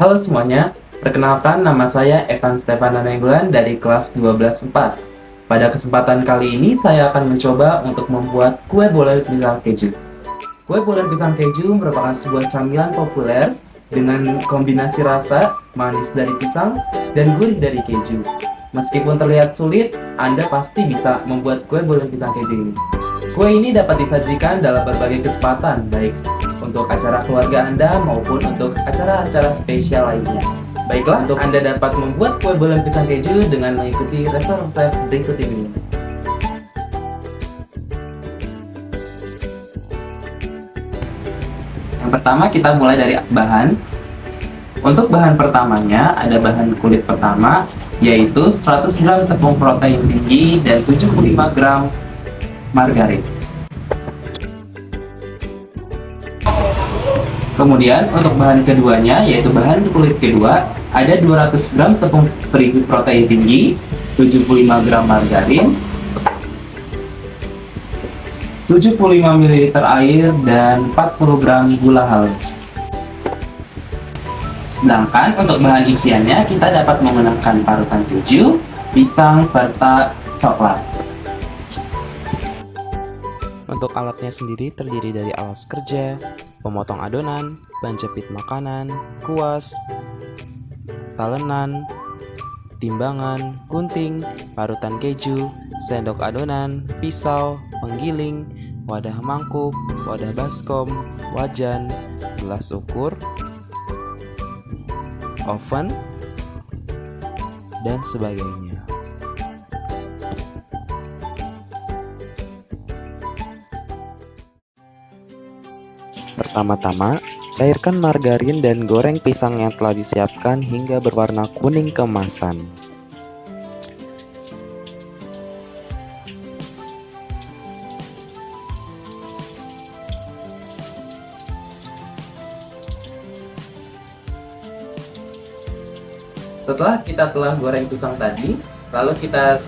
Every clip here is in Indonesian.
Halo semuanya, perkenalkan nama saya Evan Stefan Nanenggolan dari kelas 12-4. Pada kesempatan kali ini saya akan mencoba untuk membuat kue bolen pisang keju. Kue bolen pisang keju merupakan sebuah camilan populer dengan kombinasi rasa manis dari pisang dan gurih dari keju. Meskipun terlihat sulit, Anda pasti bisa membuat kue bolen pisang keju ini. Kue ini dapat disajikan dalam berbagai kesempatan, baik untuk acara keluarga Anda maupun untuk acara-acara spesial lainnya. Baiklah, untuk Anda dapat membuat kue bolen pisang keju dengan mengikuti resep berikut ini. Yang pertama kita mulai dari bahan. Untuk bahan pertamanya ada bahan kulit pertama, yaitu 100 gram tepung protein tinggi dan 75 gram margarin. Kemudian untuk bahan keduanya, yaitu bahan kulit kedua, ada 200 gram tepung terigu protein tinggi, 75 gram margarin, 75 ml air, dan 40 gram gula halus. Sedangkan untuk bahan isiannya, kita dapat menggunakan parutan keju, pisang, serta coklat. Untuk alatnya sendiri terdiri dari alas kerja, pemotong adonan, ban jepit makanan, kuas, talenan, timbangan, gunting, parutan keju, sendok adonan, pisau, penggiling, wadah mangkuk, wadah baskom, wajan, gelas ukur, oven, dan sebagainya. Pertama-tama, cairkan margarin dan goreng pisang yang telah disiapkan hingga berwarna kuning keemasan. Setelah kita telah goreng pisang tadi, lalu kita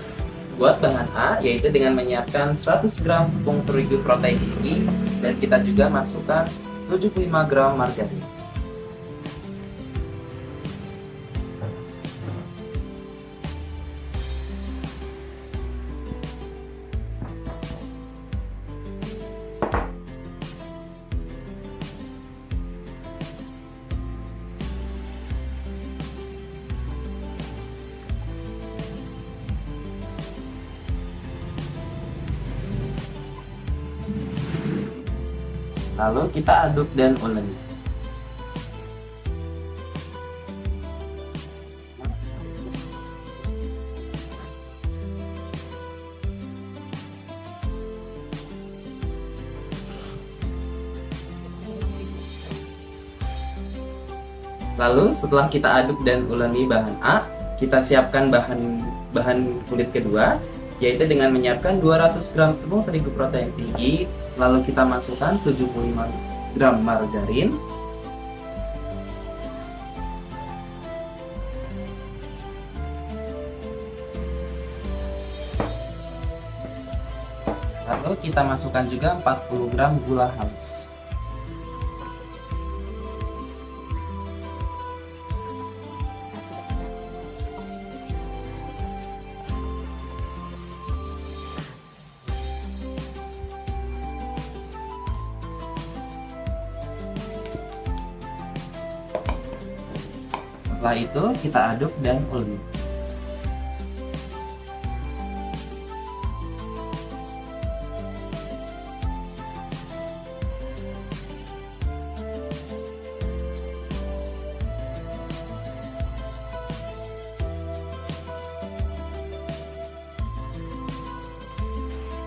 buat bahan A, yaitu dengan menyiapkan 100 gram tepung terigu protein tinggi, dan kita juga masukkan 75 gram margarin. Lalu kita aduk dan uleni. Lalu setelah kita aduk dan uleni bahan A, kita siapkan bahan kulit kedua, yaitu dengan menyiapkan 200 gram tepung terigu protein tinggi, lalu kita masukkan 75 gram margarin, lalu kita masukkan juga 40 gram gula halus. Setelah itu kita aduk dan uleni.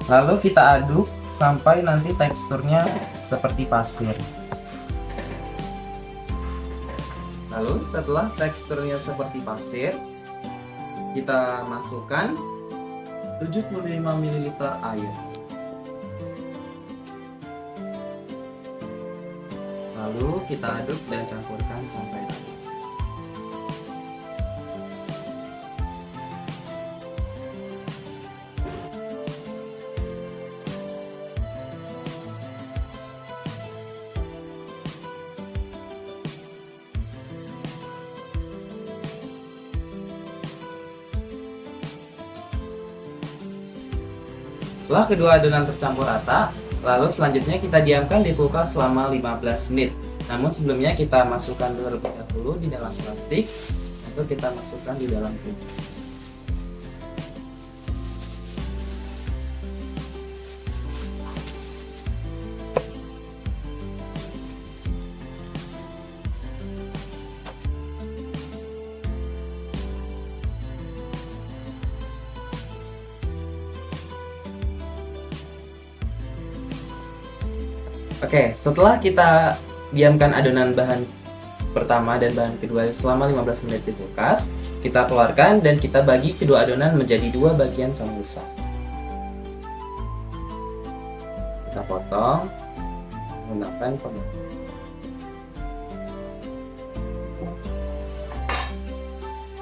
Lalu kita aduk sampai nanti teksturnya seperti pasir. Lalu setelah teksturnya seperti pasir, kita masukkan 75 ml air. Lalu kita aduk dan campurkan sampai rata. Setelah kedua adonan tercampur rata, lalu selanjutnya kita diamkan di kulkas selama 15 menit. Namun sebelumnya kita masukkan terlebih dahulu di dalam plastik untuk kita masukkan di dalam kulkas. Oke, setelah kita diamkan adonan bahan pertama dan bahan kedua selama 15 menit di kulkas, kita keluarkan dan kita bagi kedua adonan menjadi dua bagian sama besar. Kita potong menggunakan pemotong.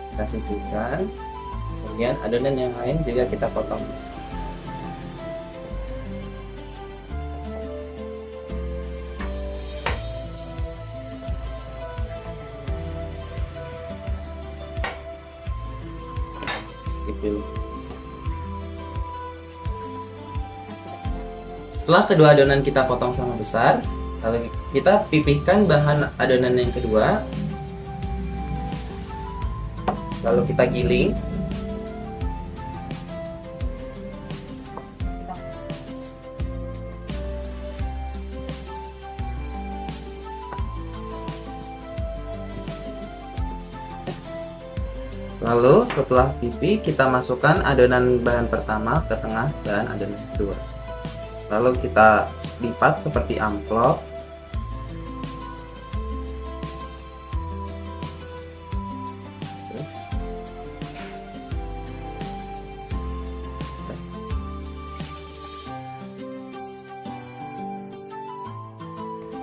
Kita sisihkan, kemudian adonan yang lain juga kita potong. Setelah kedua adonan kita potong sama besar, lalu kita pipihkan bahan adonan yang kedua, lalu kita giling. Lalu setelah pipih, kita masukkan adonan bahan pertama ke tengah bahan adonan kedua. Lalu kita lipat seperti amplop.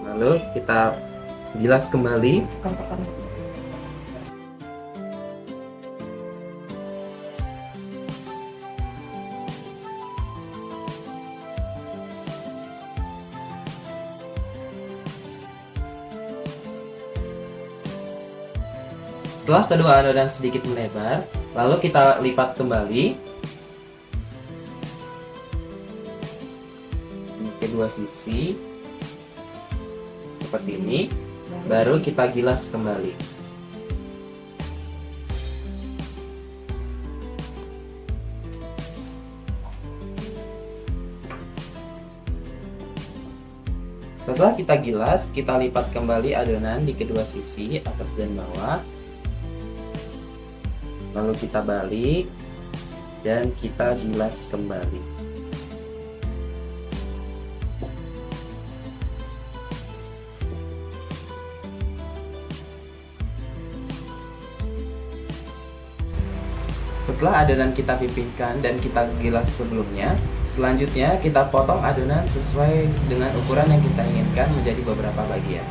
Lalu kita bilas kembali. Setelah kedua adonan sedikit melebar, lalu kita lipat kembali di kedua sisi seperti ini, baru kita gilas kembali. Setelah kita gilas, kita lipat kembali adonan di kedua sisi, atas dan bawah. Lalu kita balik dan kita gilas kembali. Setelah adonan kita pipihkan dan kita gilas sebelumnya, selanjutnya kita potong adonan sesuai dengan ukuran yang kita inginkan menjadi beberapa bagian.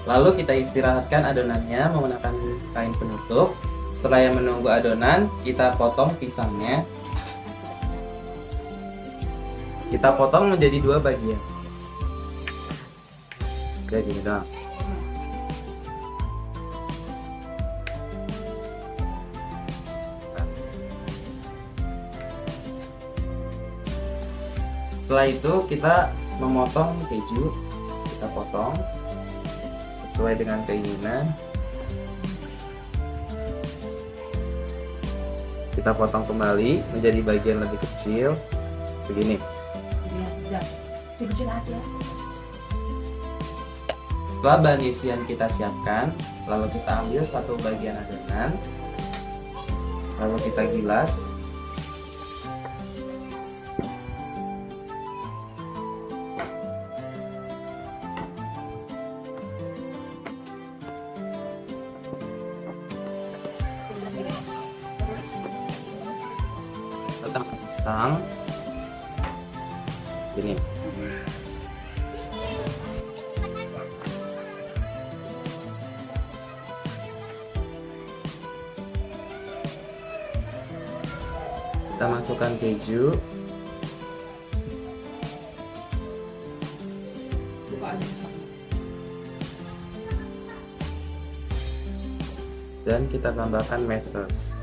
Lalu kita istirahatkan adonannya menggunakan kain penutup. Setelah menunggu adonan, kita potong pisangnya. Kita potong menjadi dua bagian. Kayak gini doang. Setelah itu kita memotong keju. Kita potong sesuai dengan keinginan. Kita potong kembali menjadi bagian lebih kecil begini. Setelah bahan isian kita siapkan, lalu kita ambil satu bagian adonan, lalu kita gilas. Kita masukkan pisang ini. Kita masukkan keju. Dan kita tambahkan meses.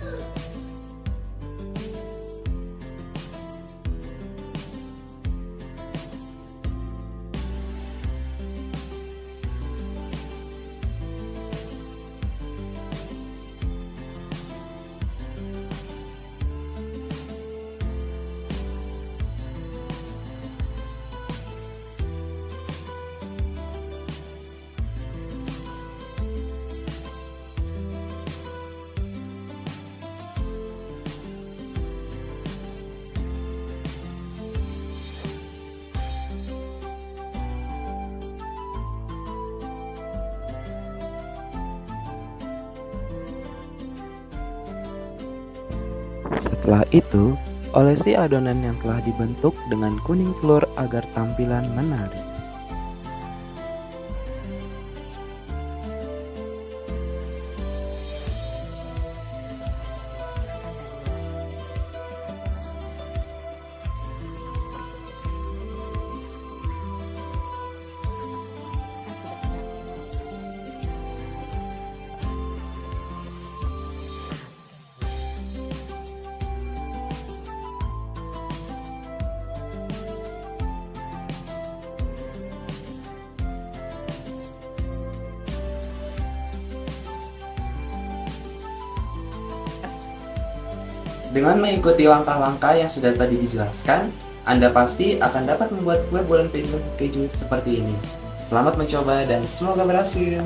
Setelah itu, olesi adonan yang telah dibentuk dengan kuning telur agar tampilan menarik. Dengan mengikuti langkah-langkah yang sudah tadi dijelaskan, Anda pasti akan dapat membuat kue bolen keju seperti ini. Selamat mencoba dan semoga berhasil!